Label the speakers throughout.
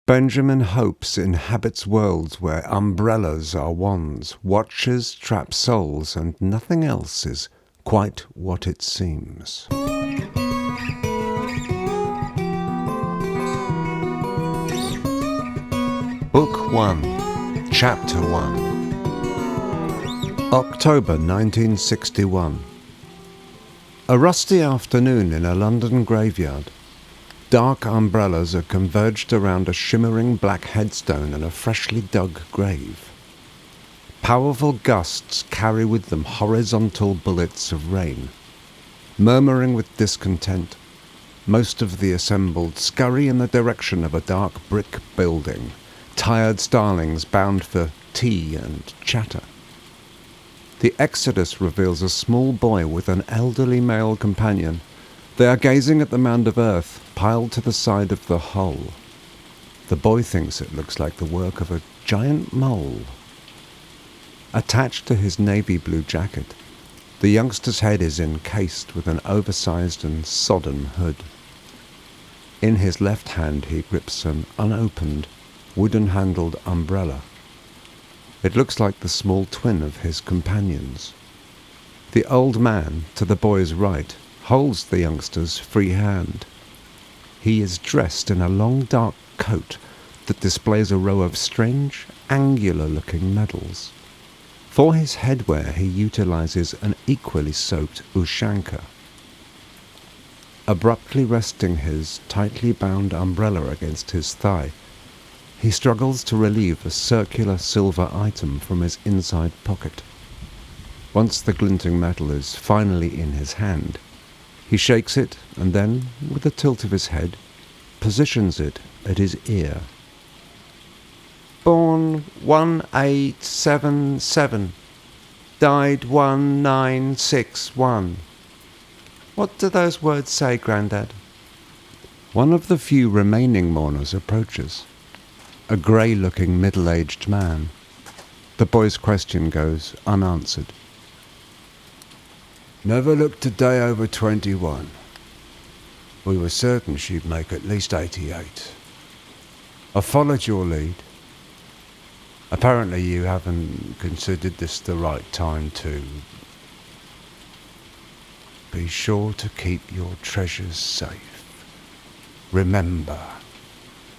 Speaker 1: Benjamin hopes inhabits worlds where umbrellas are wands, watches trap souls, and nothing else is quite what it seems. Book 1, Chapter 1. October 1961. A rusty afternoon in a London graveyard. Dark umbrellas are converged around a shimmering black headstone and a freshly dug grave. Powerful gusts carry with them horizontal bullets of rain. Murmuring with discontent, most of the assembled scurry in the direction of a dark brick building, tired starlings bound for tea and chatter. The exodus reveals a small boy with an elderly male companion. They are gazing at the mound of earth piled to the side of the hole. The boy thinks it looks like the work of a giant mole. Attached to his navy blue jacket, the youngster's head is encased with an oversized and sodden hood. In his left hand he grips an unopened, wooden-handled umbrella. It looks like the small twin of his companion's. The old man, to the boy's right, holds the youngster's free hand. He is dressed in a long dark coat that displays a row of strange, angular-looking medals. For his headwear he utilizes an equally soaked ushanka. Abruptly resting his tightly bound umbrella against his thigh, he struggles to relieve a circular silver item from his inside pocket. Once the glinting metal is finally in his hand, he shakes it and then, with a tilt of his head, positions it at his ear. Born 1877, died 1961. What do those words say, Grandad? One of the few remaining mourners approaches, a grey-looking middle-aged man. The boy's question goes unanswered. Never looked a day over 21. We were certain she'd make at least 88. I followed your lead. Apparently you haven't considered this the right time to... Be sure to keep your treasures safe. Remember,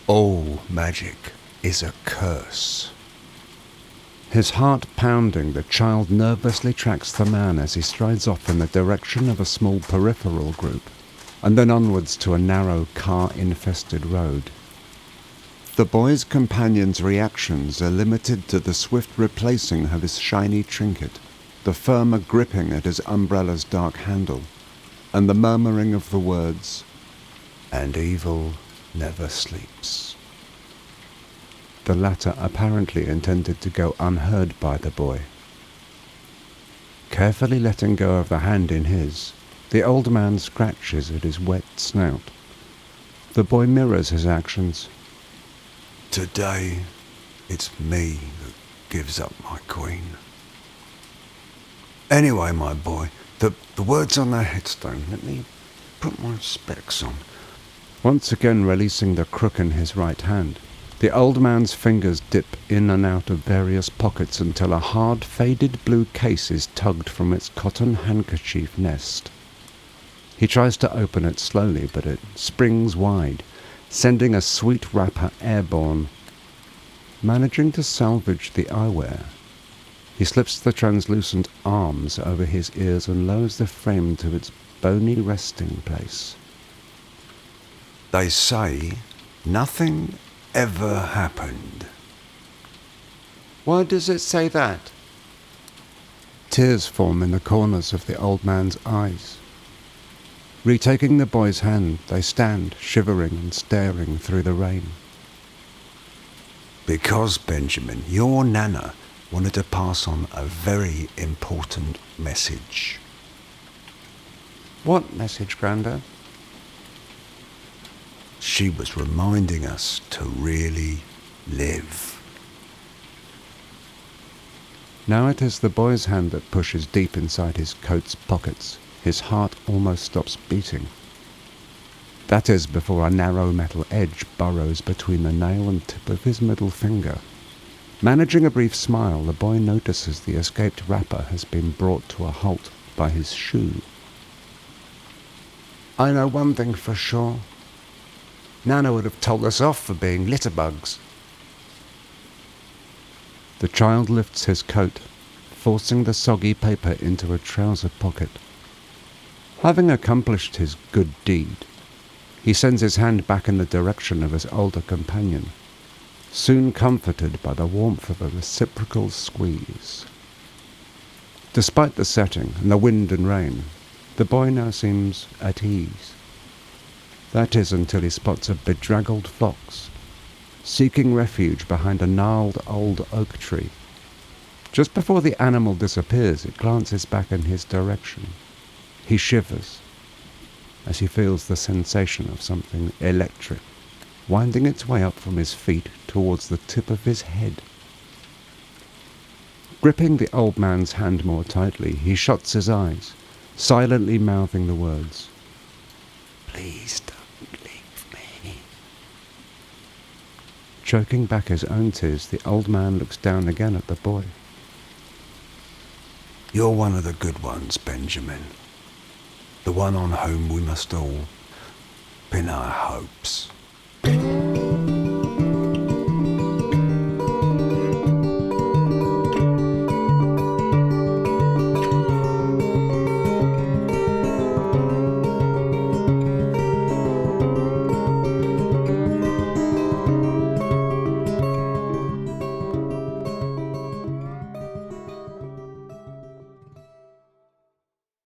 Speaker 1: all magic is a curse. His heart pounding, the child nervously tracks the man as he strides off in the direction of a small peripheral group, and then onwards to a narrow, car-infested road. The boy's companion's reactions are limited to the swift replacing of his shiny trinket, the firmer gripping at his umbrella's dark handle, and the murmuring of the words, "And evil never sleeps." The latter apparently intended to go unheard by the boy. Carefully letting go of the hand in his, the old man scratches at his wet snout. The boy mirrors his actions. Today, it's me that gives up my queen. Anyway, my boy, the words on that headstone, let me put my specs on. Once again releasing the crook in his right hand, the old man's fingers dip in and out of various pockets until a hard, faded blue case is tugged from its cotton handkerchief nest. He tries to open it slowly, but it springs wide, sending a sweet wrapper airborne. Managing to salvage the eyewear, he slips the translucent arms over his ears and lowers the frame to its bony resting place. They say nothing ever happened. Why does it say that? Tears form in the corners of the old man's eyes. Retaking the boy's hand, they stand, shivering and staring through the rain. Because, Benjamin, your Nana wanted to pass on a very important message. What message, Grandad? She was reminding us to really live. Now it is the boy's hand that pushes deep inside his coat's pockets. His heart almost stops beating. That is, before a narrow metal edge burrows between the nail and tip of his middle finger. Managing a brief smile, the boy notices the escaped rapper has been brought to a halt by his shoe. I know one thing for sure. Nana would have told us off for being litterbugs. The child lifts his coat, forcing the soggy paper into a trouser pocket. Having accomplished his good deed, he sends his hand back in the direction of his older companion, soon comforted by the warmth of a reciprocal squeeze. Despite the setting and the wind and rain, the boy now seems at ease. That is until he spots a bedraggled fox, seeking refuge behind a gnarled old oak tree. Just before the animal disappears, it glances back in his direction. He shivers as he feels the sensation of something electric winding its way up from his feet towards the tip of his head. Gripping the old man's hand more tightly, he shuts his eyes, silently mouthing the words, "Please don't leave me." Choking back his own tears, the old man looks down again at the boy. You're one of the good ones, Benjamin. The one on whom we must all pin our hopes.